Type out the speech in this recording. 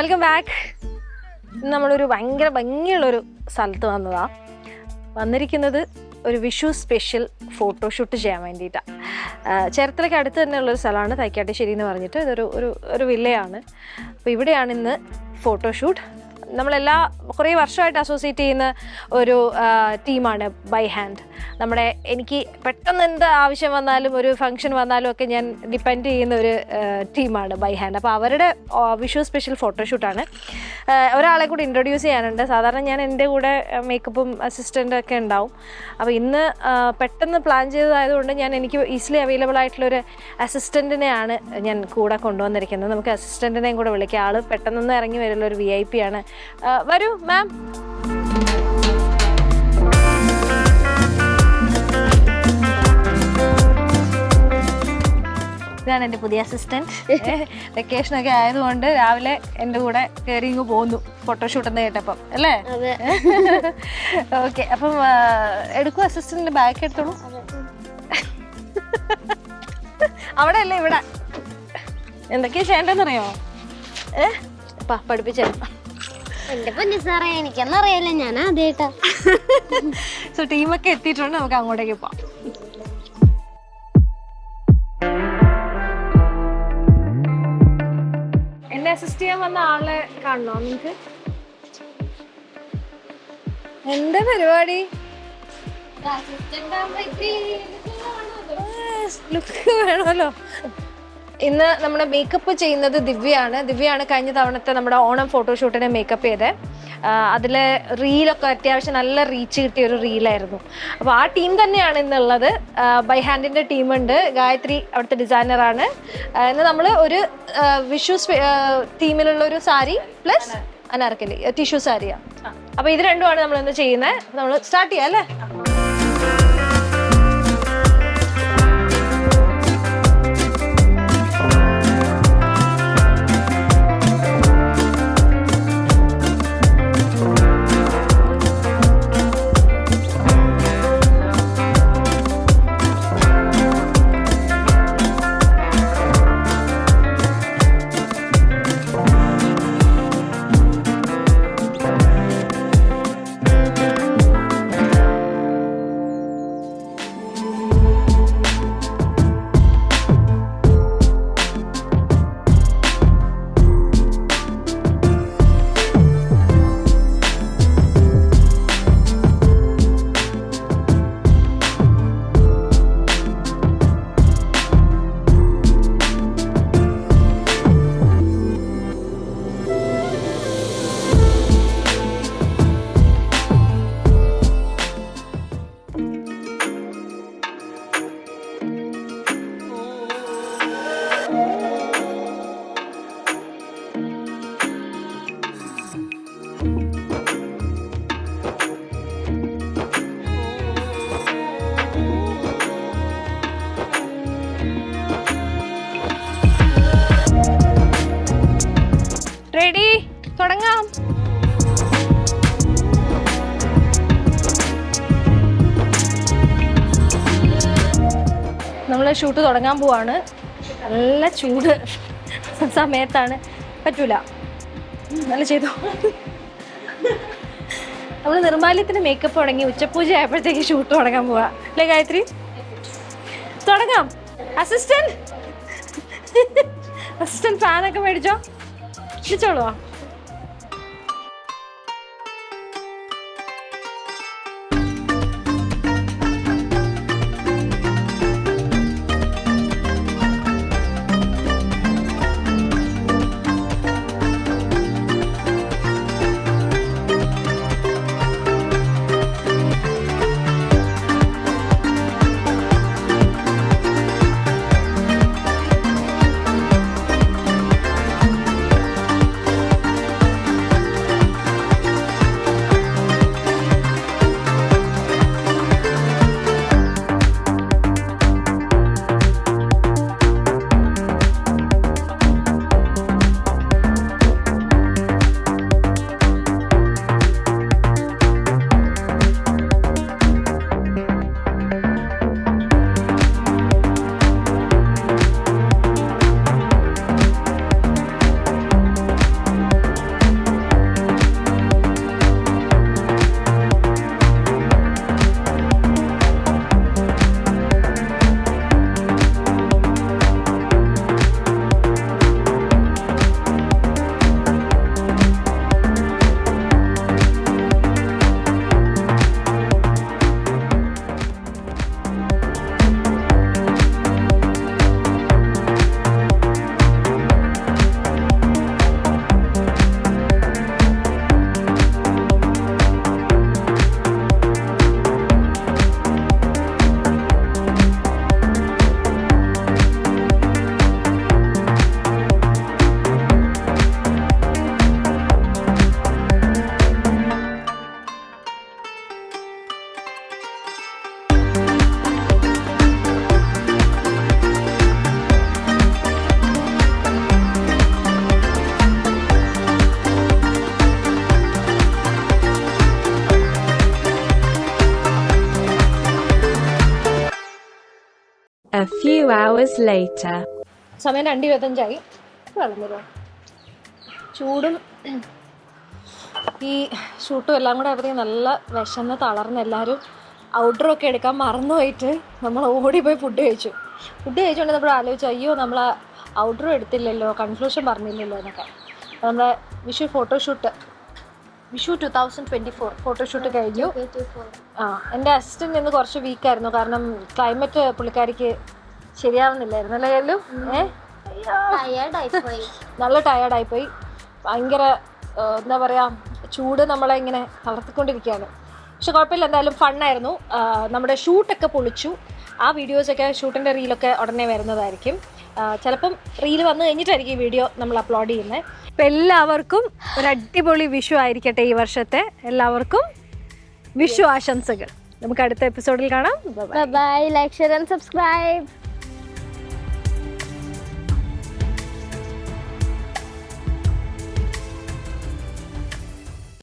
Welcome back. നമ്മളൊരു ഭയങ്കര ഭംഗിയുള്ളൊരു സ്ഥലത്ത് വന്നിരിക്കുന്നത് ഒരു വിഷു സ്പെഷ്യൽ ഫോട്ടോഷൂട്ട് ചെയ്യാൻ വേണ്ടിയിട്ടാണ്. ചേർത്തലയ്ക്ക് അടുത്ത് തന്നെയുള്ളൊരു സ്ഥലമാണ് തൈക്കാട്ടുശ്ശേരി എന്ന് പറഞ്ഞിട്ട്. ഇതൊരു ഒരു വില്ലയാണ്. അപ്പോൾ ഇവിടെയാണ് ഇന്ന് ഫോട്ടോഷൂട്ട്. നമ്മളെല്ലാ കുറേ വർഷമായിട്ട് അസോസിയേറ്റ് ചെയ്യുന്ന ഒരു ടീമാണ് ബൈ ഹാൻഡ്. എനിക്ക് പെട്ടെന്ന് എന്ത് ആവശ്യം വന്നാലും ഒരു ഫംഗ്ഷൻ വന്നാലും ഒക്കെ ഞാൻ ഡിപ്പെൻഡ് ചെയ്യുന്ന ഒരു ടീമാണ് ബൈ ഹാൻഡ്. അപ്പോൾ അവരുടെ വിഷു സ്പെഷ്യൽ ഫോട്ടോഷൂട്ടാണ്. ഒരാളെ കൂടി ഇൻട്രൊഡ്യൂസ് ചെയ്യാനുണ്ട്. സാധാരണ ഞാൻ എൻ്റെ കൂടെ മേക്കപ്പും അസിസ്റ്റൻ്റൊക്കെ ഉണ്ടാവും. അപ്പോൾ ഇന്ന് പെട്ടെന്ന് പ്ലാൻ ചെയ്തതായതുകൊണ്ട് എനിക്ക് ഈസിലി അവൈലബിൾ ആയിട്ടുള്ളൊരു അസിസ്റ്റൻറ്റിനെയാണ് ഞാൻ കൂടെ കൊണ്ടുവന്നിരിക്കുന്നത്. നമുക്ക് അസിസ്റ്റൻറ്റിനെയും കൂടെ വിളിക്കാം. ആൾ പെട്ടെന്നൊന്നും ഇറങ്ങി വരുള്ള ഒരു VIP ആണ്. വരൂ മാം. ഇതാണ് എൻ്റെ പുതിയ അസിസ്റ്റൻറ്റ്. വെക്കേഷനൊക്കെ ആയതുകൊണ്ട് രാവിലെ എൻ്റെ കൂടെ കയറി ഇങ്ങ് പോന്നു ഫോട്ടോഷൂട്ട് എന്ന് കേട്ടപ്പം അല്ലേ? ഓക്കെ. അപ്പം എടുക്കൂ, അസിസ്റ്റന്റിന്റെ ബാഗ് എടുത്തോളൂ. അവിടെ അല്ലേ ഇവിടെ എന്തൊക്കെയാ ചെയ്യേണ്ടതെന്നറിയോ? പഠിപ്പിച്ചേ. എന്റെ പൊന്നു സാറേ, എനിക്കൊന്നറിയാലോ, ഞാൻ ആദ്യമായിട്ടാ. സോ ടീമൊക്കെ എത്തിയിട്ടുണ്ട്, നമുക്ക് അങ്ങോട്ടേക്ക് പോവാം. എന്നെ അസിസ്റ്റ് ചെയ്യാൻ വന്ന ആളെ കാണണോ നിങ്ങക്ക്? എന്താ പരിപാടി? ലുക്ക് വേണമല്ലോ. ഇന്ന് നമ്മുടെ മേക്കപ്പ് ചെയ്യുന്നത് ദിവ്യയാണ് കഴിഞ്ഞ തവണത്തെ നമ്മുടെ ഓണം ഫോട്ടോഷൂട്ടിനെ മേക്കപ്പ് ചെയ്തത്. അതിൽ റീലൊക്കെ അത്യാവശ്യം നല്ല റീച്ച് കിട്ടിയ ഒരു റീലായിരുന്നു. അപ്പോൾ ആ ടീം തന്നെയാണ് ഇന്നുള്ളത്. ബൈ ഹാൻഡിൻ്റെ ടീമുണ്ട്. ഗായത്രി അവിടുത്തെ ഡിസൈനറാണ്. ഇന്ന് നമ്മൾ ഒരു വിഷു തീമിലുള്ള ഒരു സാരി പ്ലസ് അനാർക്കലി ടിഷ്യൂ സാരിയാണ്. അപ്പോൾ ഇത് രണ്ടുമാണ് നമ്മളിന്ന് ചെയ്യുന്നത്. നമ്മൾ സ്റ്റാർട്ട് ചെയ്യാം അല്ലേ? റെഡി, തുടങ്ങാം. നമ്മൾ ഷൂട്ട് തുടങ്ങാൻ പോവാണ്. നല്ല ചൂട് സമയത്താണ്, പറ്റൂല. നല്ല ചെയ്തോ. നമ്മൾ നിർമ്മാല്യത്തിന് മേക്കപ്പ് തുടങ്ങി ഉച്ചപൂജ ആയപ്പോഴത്തേക്ക് ഷൂട്ട് തുടങ്ങാൻ പോവാ അല്ലേ ഗായത്രി? തുടങ്ങാം. അസിസ്റ്റന്റ് ഫാനൊക്കെ മേടിച്ചോ? വിളിച്ചോളൂ. A few hours later. സമയം 2:25 വളർന്നല്ലോ. ചൂടും ഈ ഷൂട്ടും എല്ലാം കൂടെ ആയപ്പോഴത്തേക്കും നല്ല വിശന്ന് തളർന്ന് എല്ലാവരും ഔട്ട്ഡോറൊക്കെ എടുക്കാൻ മറന്നുപോയിട്ട് നമ്മൾ ഓടിപ്പോയി ഫുഡ് കഴിച്ചുകൊണ്ട് നമ്മൾ ആലോചിച്ചു, അയ്യോ നമ്മൾ ഔട്ട്ഡോർ എടുത്തില്ലല്ലോ, കൺക്ലൂഷൻ പറഞ്ഞില്ലല്ലോ എന്നൊക്കെ. നമ്മുടെ വിഷു 2024 ഫോട്ടോഷൂട്ട് കഴിഞ്ഞു. എൻ്റെ അസിസ്റ്റൻ്റ് നിന്ന് കുറച്ച് വീക്കായിരുന്നു, കാരണം ക്ലൈമറ്റ് പുള്ളിക്കാരിക്ക് ശരിയാവുന്നില്ലായിരുന്നു അല്ലേ എല്ലാം. നല്ല ടയേർഡായിപ്പോയി. ഭയങ്കര എന്താ പറയുക, ചൂട് നമ്മളെ ഇങ്ങനെ തളർത്തിക്കൊണ്ടിരിക്കുകയാണ്. പക്ഷെ കുഴപ്പമില്ല, എന്തായാലും ഫണ്ണായിരുന്നു. നമ്മുടെ ഷൂട്ടൊക്കെ പൊളിച്ചു. ആ വീഡിയോസൊക്കെ, ഷൂട്ടിൻ്റെ റീലൊക്കെ ഉടനെ വരുന്നതായിരിക്കും. ചിലപ്പം റീല് വന്നു കഴിഞ്ഞിട്ടായിരിക്കും ഈ വീഡിയോ നമ്മൾ അപ്ലോഡ് ചെയ്യുന്നത്. അപ്പം എല്ലാവർക്കും ഒരു അടിപൊളി വിഷു ആയിരിക്കട്ടെ ഈ വർഷത്തെ. എല്ലാവർക്കും വിഷു ആശംസകൾ. നമുക്ക് അടുത്ത എപ്പിസോഡിൽ കാണാം. Bye. Like, share and subscribe.